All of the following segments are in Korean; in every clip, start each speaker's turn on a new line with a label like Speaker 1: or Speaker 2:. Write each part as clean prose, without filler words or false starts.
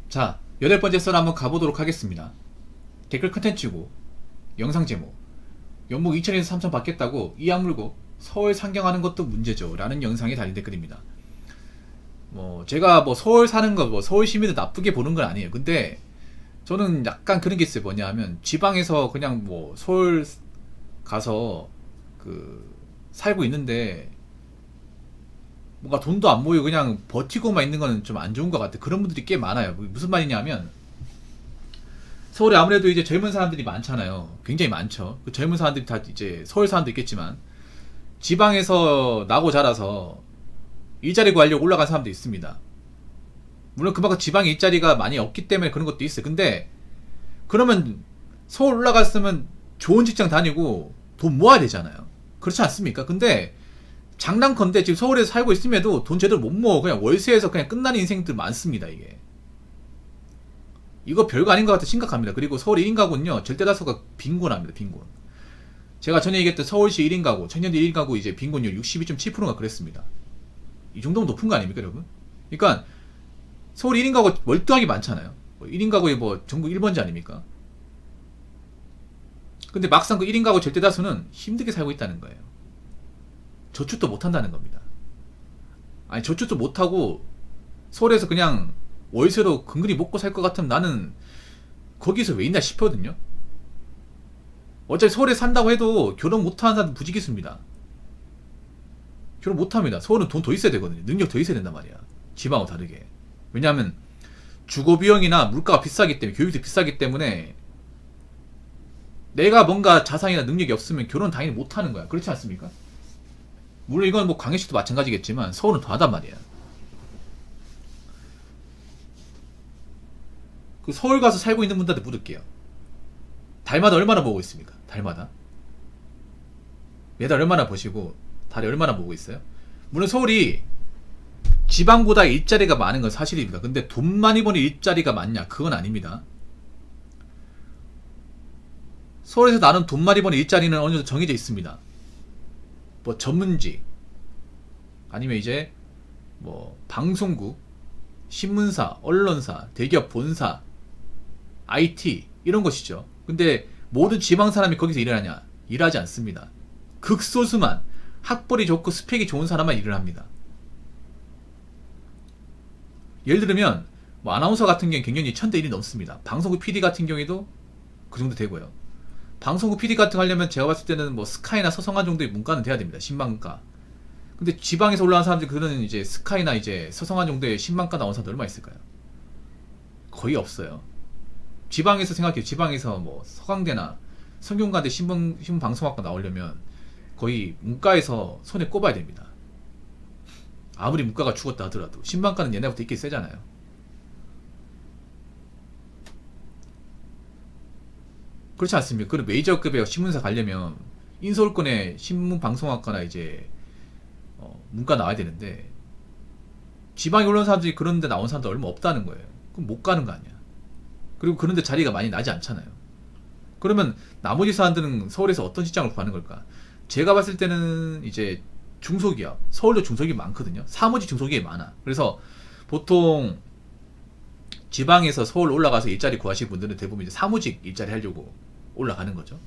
Speaker 1: 자, 8번째 썰 한번 가보도록 하겠습니다. 댓글 컨텐츠고 영상 제목 연목 2000에서 3000 받겠다고 이악 물고 서울 상경하는 것도 문제죠 라는 영상에 달린 댓글입니다. 제가 서울 사는 거 서울 시민을 나쁘게 보는 건 아니에요. 근데 저는 약간 그런 게 있어요. 뭐냐 하면 지방에서 그냥 서울 가서 살고 있는데 뭔가 돈도 안 모이고 그냥 버티고만 있는 거는 좀 안 좋은 것 같아. 그런 분들이 꽤 많아요. 무슨 말이냐면 서울에 아무래도 이제 젊은 사람들이 많잖아요. 굉장히 많죠. 그 젊은 사람들이 다 이제 서울 사람도 있겠지만 지방에서 나고 자라서 일자리 구하려고 올라간 사람도 있습니다. 물론 그만큼 지방에 일자리가 많이 없기 때문에 그런 것도 있어요. 근데 그러면 서울 올라갔으면 좋은 직장 다니고 돈 모아야 되잖아요. 그렇지 않습니까? 근데 장난컨대 지금 서울에서 살고 있음에도 돈 제대로 못 모아. 그냥 월세에서 그냥 끝나는 인생들 많습니다. 이거 별거 아닌 것 같아. 심각합니다. 그리고 서울 1인 가구는요 절대 다수가 빈곤합니다. 빈곤. 제가 전에 얘기했던 서울시 1인 가구, 청년들 1인 가구 이제 빈곤율 62.7%가 그랬습니다. 이 정도면 높은 거 아닙니까, 여러분? 그러니까 서울 1인 가구 월등하게 많잖아요. 1인 가구에 전국 1번지 아닙니까? 근데 막상 그 1인 가구 절대 다수는 힘들게 살고 있다는 거예요. 저축도 못 한다는 겁니다. 아니, 저축도 못 하고 서울에서 그냥 월세로 근근히 먹고 살 것 같으면 나는 거기서 왜 있나 싶거든요. 어차피 서울에 산다고 해도 결혼 못하는 사람 부지기수입니다. 결혼 못합니다. 서울은 돈 더 있어야 되거든요. 능력 더 있어야 된단 말이야. 지방하고 다르게. 왜냐하면 주거 비용이나 물가가 비싸기 때문에, 교육도 비싸기 때문에 내가 뭔가 자산이나 능력이 없으면 결혼 당연히 못하는 거야. 그렇지 않습니까? 물론 이건 광역시도 마찬가지겠지만 서울은 더 하단 말이야. 그 서울 가서 살고 있는 분들한테 물을게요. 달마다 얼마나 모으고 있습니까? 달마다 매달 얼마나 버시고 달에 얼마나 모으고 있어요? 물론 서울이 지방보다 일자리가 많은 건 사실입니다. 근데 돈 많이 버는 일자리가 많냐? 그건 아닙니다. 서울에서 나는 돈 많이 버는 일자리는 어느 정도 정해져 있습니다. 전문직 아니면 이제 방송국, 신문사, 언론사, 대기업 본사, IT 이런 것이죠. 근데 모든 지방 사람이 거기서 일하냐? 일하지 않습니다. 극소수만 학벌이 좋고 스펙이 좋은 사람만 일을 합니다. 예를 들면 아나운서 같은 경우는 경연이 1000대 1이 넘습니다. 방송국 PD 같은 경우에도 그 정도 되고요. 방송국 PD 같은 거 하려면 제가 봤을 때는 스카이나 서성한 정도의 문과는 돼야 됩니다. 신방과. 근데 지방에서 올라온 사람들이 그러는 이제 스카이나 이제 서성한 정도의 신방과 나온 사람들 얼마 있을까요? 거의 없어요. 지방에서 생각해요. 지방에서 서강대나 성균관대 신문방송학과 나오려면 거의 문과에서 손에 꼽아야 됩니다. 아무리 문과가 죽었다 하더라도 신방과는 옛날부터 있기 세잖아요. 그렇지 않습니까? 그런 메이저급의 신문사 가려면 인서울권의 신문방송학과나 이제 문과 나와야 되는데 지방에 올라온 사람들이 그런데 나온 사람들 얼마 없다는 거예요. 그럼 못 가는 거 아니야. 그리고 그런데 자리가 많이 나지 않잖아요. 그러면 나머지 사람들은 서울에서 어떤 직장을 구하는 걸까? 제가 봤을 때는 이제 중소기업, 서울도 중소기업이 많거든요. 사무직 중소기업이 많아. 그래서 보통 지방에서 서울 올라가서 일자리 구하시는 분들은 대부분 이제 사무직 일자리 하려고 올라가는 거죠.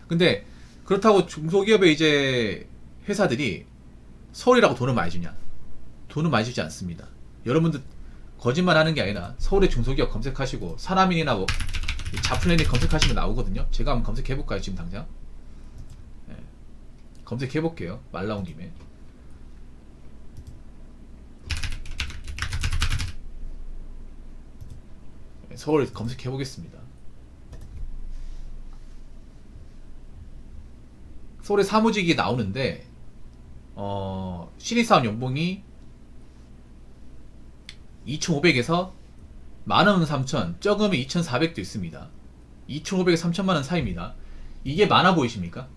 Speaker 1: 근데 그렇다고 중소기업의 이제 회사들이 서울이라고 돈을 많이 주냐? 돈은 많이 주지 않습니다. 여러분들 거짓말 하는 게 아니라 서울의 중소기업 검색하시고 사람인이나 자플래닛 검색하시면 나오거든요. 제가 한번 검색해볼까요? 지금 당장 검색해볼게요. 말 나온 김에. 서울 검색해보겠습니다. 서울의 사무직이 나오는데 신입사원 연봉이 2,500에서 많으면 3,000, 적으면 2,400도 있습니다. 2,500에서 3,000만원 사이입니다. 이게 많아 보이십니까?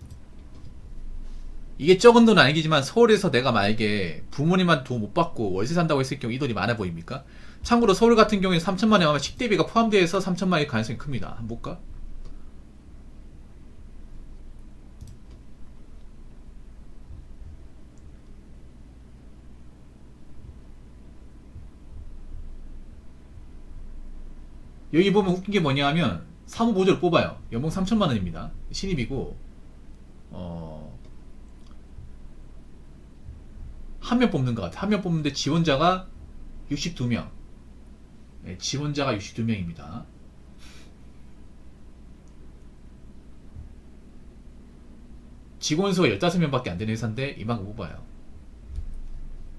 Speaker 1: 이게 적은 돈은 아니지만 서울에서 내가 만약에 부모님한테 돈 못 받고 월세 산다고 했을 경우 이 돈이 많아 보입니까? 참고로 서울 같은 경우에 3,000만원 하면 식대비가 포함되어서 3,000만원일 가능성이 큽니다. 한번 볼까? 여기 보면 웃긴 게 뭐냐 하면 사무보조를 뽑아요. 연봉 3천만원입니다. 신입이고 한 명 뽑는 것 같아. 한 명 뽑는데 지원자가 62명. 네, 지원자가 62명입니다. 직원 수가 15명밖에 안 되는 회사인데 이만큼 뽑아요.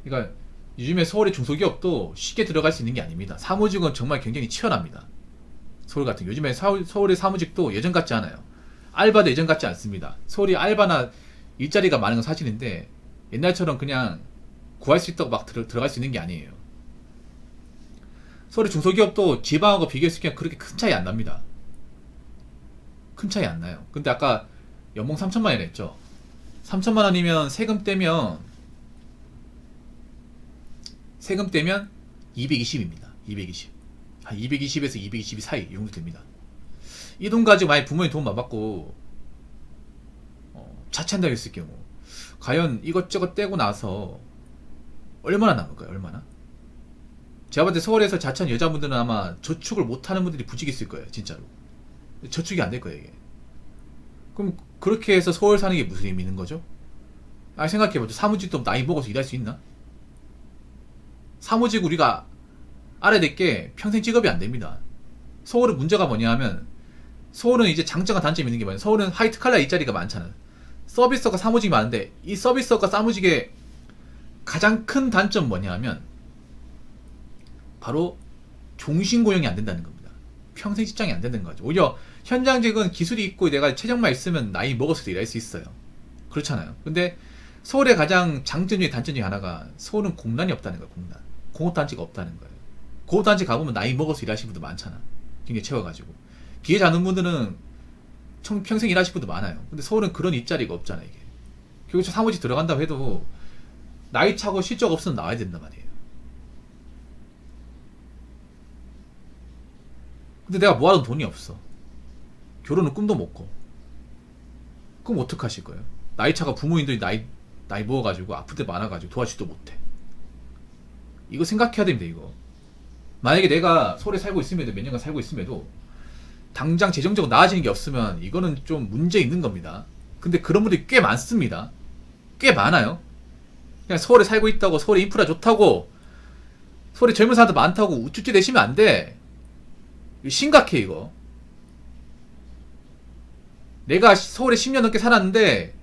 Speaker 1: 그러니까 요즘에 서울의 중소기업도 쉽게 들어갈 수 있는 게 아닙니다. 사무직은 정말 경쟁이 치열합니다. 서울 같은 요즘에 서울의 사무직도 예전 같지 않아요. 알바도 예전 같지 않습니다. 서울이 알바나 일자리가 많은 건 사실인데 옛날처럼 그냥 구할 수 있다고 막 들어갈 수 있는 게 아니에요. 서울의 중소기업도 지방하고 비교했을 때 그렇게 큰 차이 안 납니다. 큰 차이 안 나요. 근데 아까 연봉 3천만 원 했죠. 3천만 원이면 세금 떼면 220입니다. 220. 한 220에서 222 사이 이 정도 됩니다. 이 돈 가지고 만약 부모님 돈 안 받고 자취한다고 했을 경우 과연 이것저것 떼고 나서 얼마나 남을까요? 얼마나? 제가 봤을 때 서울에서 자취한 여자분들은 아마 저축을 못하는 분들이 부지기 있을 거예요. 진짜로. 저축이 안 될 거예요. 이게. 그럼 그렇게 해서 서울 사는 게 무슨 의미 있는 거죠? 아, 생각해봐도 사무직도 나이 먹어서 일할 수 있나? 사무직 우리가 알아야 될 게 평생 직업이 안 됩니다. 서울은 문제가 뭐냐 하면 서울은 이제 장점과 단점이 있는 게 뭐냐, 서울은 화이트 칼라 일자리가 많잖아요. 서비스업과 사무직이 많은데 이 서비스업과 사무직의 가장 큰 단점 뭐냐 하면 바로 종신고용이 안 된다는 겁니다. 평생 직장이 안 된다는 거죠. 오히려 현장직은 기술이 있고 내가 체력만 있으면 나이 먹어서도 일할 수 있어요. 그렇잖아요. 근데 서울의 가장 장점 중에 단점 중에 하나가 서울은 공단이 없다는 거예요. 공단. 공업단지가 없다는 거예요. 공업단지 가보면 나이 먹어서 일하시는 분들 많잖아. 굉장히 채워가지고. 기회 잡는 분들은 평생 일하시는 분들 많아요. 근데 서울은 그런 일자리가 없잖아, 이게. 결국 사무직 들어간다고 해도 나이 차고 실적 없으면 나와야 된단 말이에요. 근데 내가 모아둔 돈이 없어. 결혼은 꿈도 못 꿔. 그럼 어떡하실 거예요? 나이 차가 부모님들이 나이 먹어가지고 아플 때 많아가지고 도와주지도 못해. 이거 생각해야 됩니다, 이거. 만약에 내가 서울에 살고 있음에도 몇 년간 살고 있음에도 당장 재정적으로 나아지는 게 없으면 이거는 좀 문제 있는 겁니다. 근데 그런 분들이 꽤 많습니다. 꽤 많아요. 그냥 서울에 살고 있다고, 서울에 인프라 좋다고, 서울에 젊은 사람들 많다고 우쭈쭈 대시면 안 돼. 이거 심각해, 이거. 내가 서울에 10년 넘게 살았는데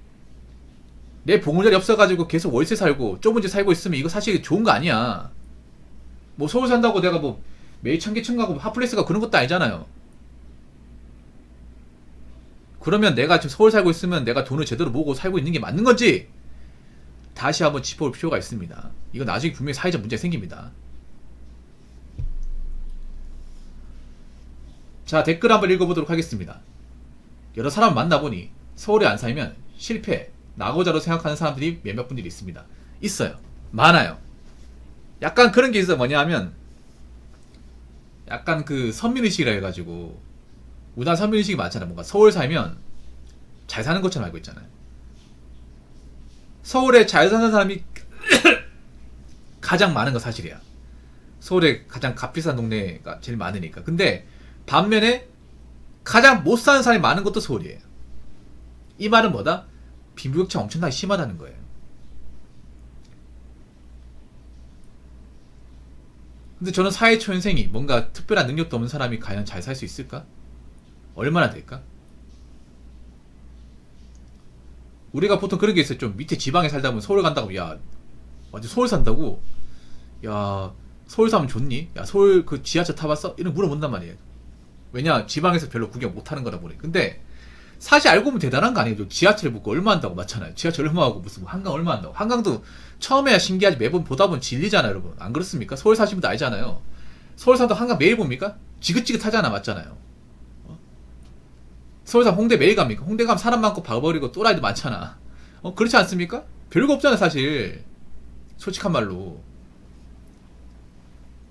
Speaker 1: 내 보금자리 없어가지고 계속 월세 살고 좁은 집 살고 있으면 이거 사실 좋은 거 아니야. 뭐 서울 산다고 내가 뭐 매일 청계천 가고 핫플레이스 가고 그런 것도 아니잖아요. 그러면 내가 지금 서울 살고 있으면 내가 돈을 제대로 모으고 살고 있는 게 맞는 건지 다시 한번 짚어볼 필요가 있습니다. 이거 나중에 분명히 사회적 문제가 생깁니다. 자, 댓글 한번 읽어보도록 하겠습니다. 여러 사람 만나보니 서울에 안 살면 실패, 낙오자로 생각하는 사람들이 몇몇 분들이 있습니다. 있어요. 많아요. 약간 그런 게 있어요. 뭐냐 하면 약간 그 선민의식이라 해가지고 우리나라 선민의식이 많잖아요. 뭔가 서울 살면 잘 사는 것처럼 알고 있잖아요. 서울에 잘 사는 사람이 가장 많은 거 사실이야. 서울에 가장 값비싼 동네가 제일 많으니까. 근데 반면에 가장 못 사는 사람이 많은 것도 서울이에요. 이 말은 뭐다? 빈부격차 엄청나게 심하다는 거예요. 근데 저는 사회초년생이 뭔가 특별한 능력도 없는 사람이 과연 잘 살 수 있을까? 얼마나 될까? 우리가 보통 그런 게 있어요. 좀 밑에 지방에 살다 보면 서울 간다고, 야, 완전 서울 산다고? 야, 서울 사면 좋니? 야, 서울 그 지하철 타봤어? 이런 물어본단 말이에요. 왜냐, 지방에서 별로 구경 못 하는 거다 보니. 근데 사실 알고 보면 대단한 거 아니에요? 지하철에 묻고 얼마 한다고 맞잖아요. 지하철 얼마 하고 무슨 한강 얼마 한다고. 한강도 처음에야 신기하지 매번 보다 보면 질리잖아요, 여러분. 안 그렇습니까? 서울 사시는 분도 알잖아요. 서울 사도 한강 매일 봅니까? 지긋지긋하잖아, 맞잖아요. 서울 사 홍대 매일 갑니까? 홍대 가면 사람 많고 봐버리고 또라이도 많잖아. 그렇지 않습니까? 별거 없잖아, 사실. 솔직한 말로.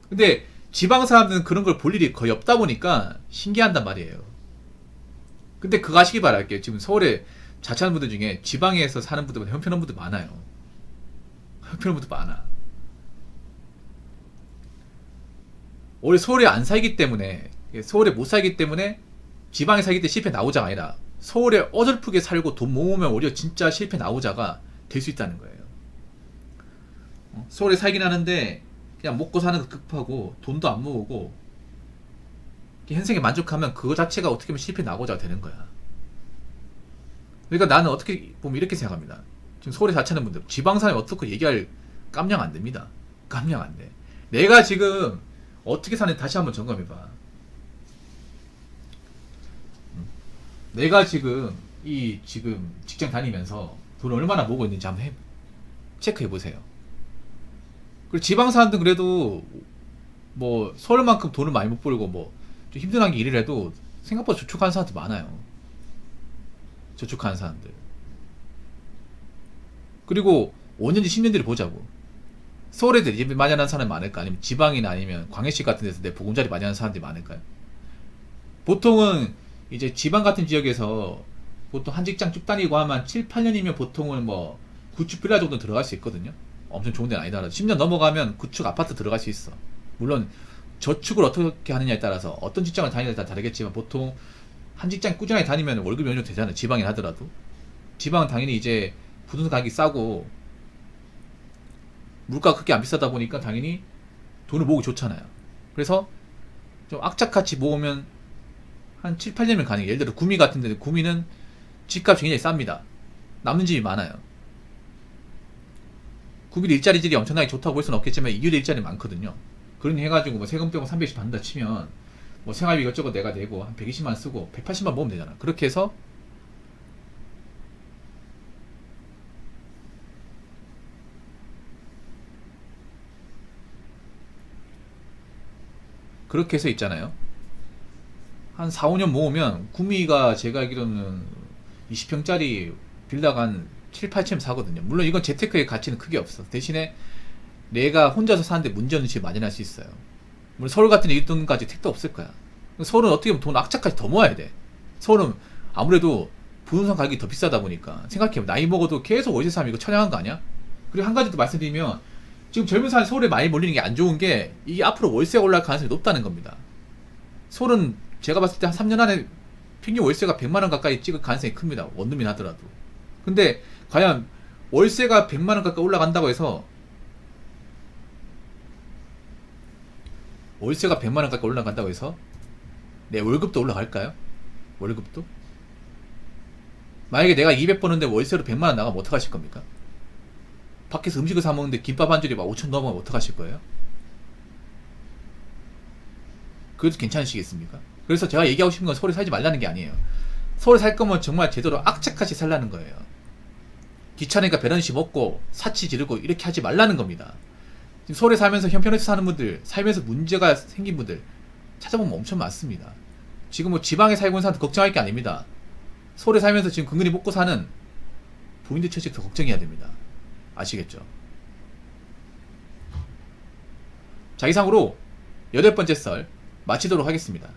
Speaker 1: 근데 지방 사람들은 그런 걸 볼 일이 거의 없다 보니까 신기한단 말이에요. 근데 그거 아시기 바랄게요. 지금 서울에 자취하는 분들 중에 지방에서 사는 분들보다 형편없는 분들 많아요. 형편없는 분들 많아. 원래 서울에 안 살기 때문에 서울에 못 살기 때문에 지방에 살기 때 실패 나오자가 아니라 서울에 어설프게 살고 돈 모으면 오히려 진짜 실패 나오자가 될 수 있다는 거예요. 서울에 살긴 하는데 그냥 먹고 사는 거 급하고 돈도 안 모으고 현생에 만족하면 그거 자체가 어떻게 보면 실패 나고자가 되는 거야. 그러니까 나는 어떻게 보면 이렇게 생각합니다. 지금 서울에 사시는 분들 지방사람이 어떻게 얘기할 깜냥 안 됩니다. 깜냥 안 돼. 내가 지금 어떻게 사는지 다시 한번 점검해봐. 내가 지금 지금 직장 다니면서 돈 얼마나 모으고 있는지 한번 체크해 보세요. 그리고 지방 사람들은 그래도 뭐 서울만큼 돈을 많이 못 벌고 뭐 좀 힘든 게 일이라도 생각보다 저축하는 사람들 많아요. 저축하는 사람들. 그리고 5년 뒤 10년 뒤를 보자고. 서울에 집 마련하는 사람이 많을까? 아니면 지방이나 아니면 광역시 같은 데서 내 보금자리 마련하는 사람들이 많을까요? 보통은 이제 지방 같은 지역에서 보통 한 직장 쭉 다니고 하면 7, 8년이면 보통은 뭐 구축 빌라 정도 들어갈 수 있거든요. 엄청 좋은 데는 아니더라도 10년 넘어가면 구축 아파트 들어갈 수 있어. 물론 저축을 어떻게 하느냐에 따라서 어떤 직장을 다니느냐에 따라 다르겠지만 보통 한 직장 꾸준하게 다니면 월급이 어느 정도 되잖아요. 지방에 하더라도. 지방은 당연히 이제 부동산 가격이 싸고 물가가 그렇게 안 비싸다 보니까 당연히 돈을 모으기 좋잖아요. 그래서 좀 악착같이 모으면 한 7, 8년이면 가능해요. 예를 들어 구미 같은 데는 구미는 집값이 굉장히 쌉니다. 남는 집이 많아요. 구미도 일자리질이 엄청나게 좋다고 볼 수는 없겠지만 이유도 일자리 많거든요. 그러니 해가지고 뭐 세금 빼고 300씩 받는다 치면 뭐 생활비 이것저것 내가 내고 한 120만 쓰고 180만 모으면 되잖아. 그렇게 해서 있잖아요. 한 4, 5년 모으면 구미가 제가 알기로는 20평짜리 빌라가 한 7, 8천 사거든요. 물론 이건 재테크의 가치는 크게 없어. 대신에 내가 혼자서 사는데 문제없는 집 마련할 수 있어요. 물론 서울 같은 데 이 돈까지 택도 없을 거야. 서울은 어떻게 보면 돈 악착까지 더 모아야 돼. 서울은 아무래도 부동산 가격이 더 비싸다 보니까 생각해봐. 나이 먹어도 계속 월세 사면 이거 천양한 거 아니야? 그리고 한 가지 더 말씀드리면 지금 젊은 사람이 서울에 많이 몰리는 게 안 좋은 게 이게 앞으로 월세가 올라갈 가능성이 높다는 겁니다. 서울은 제가 봤을 때 한 3년 안에 평균 월세가 100만원 가까이 찍을 가능성이 큽니다. 원룸이 하더라도. 근데 과연 월세가 100만원 가까이 올라간다고 해서 월세가 100만원 가까이 올라간다고 해서 내 월급도 올라갈까요? 월급도? 만약에 내가 200 버는데 월세로 100만원 나가면 어떡하실 겁니까? 밖에서 음식을 사 먹는데 김밥 한 줄이 막 5천 넘어가면 어떡하실 거예요? 그래도 괜찮으시겠습니까? 그래서 제가 얘기하고 싶은 건 서울에 살지 말라는 게 아니에요. 서울에 살 거면 정말 제대로 악착같이 살라는 거예요. 귀찮으니까 배런시 먹고 사치 지르고 이렇게 하지 말라는 겁니다. 지금 서울에 살면서 형편없이 사는 분들, 살면서 문제가 생긴 분들 찾아보면 엄청 많습니다. 지금 뭐 지방에 살고 있는 사람들 걱정할 게 아닙니다. 서울에 살면서 지금 근근히 먹고 사는 부인들 처지 더 걱정해야 됩니다. 아시겠죠? 자, 이상으로 8번째 썰 마치도록 하겠습니다.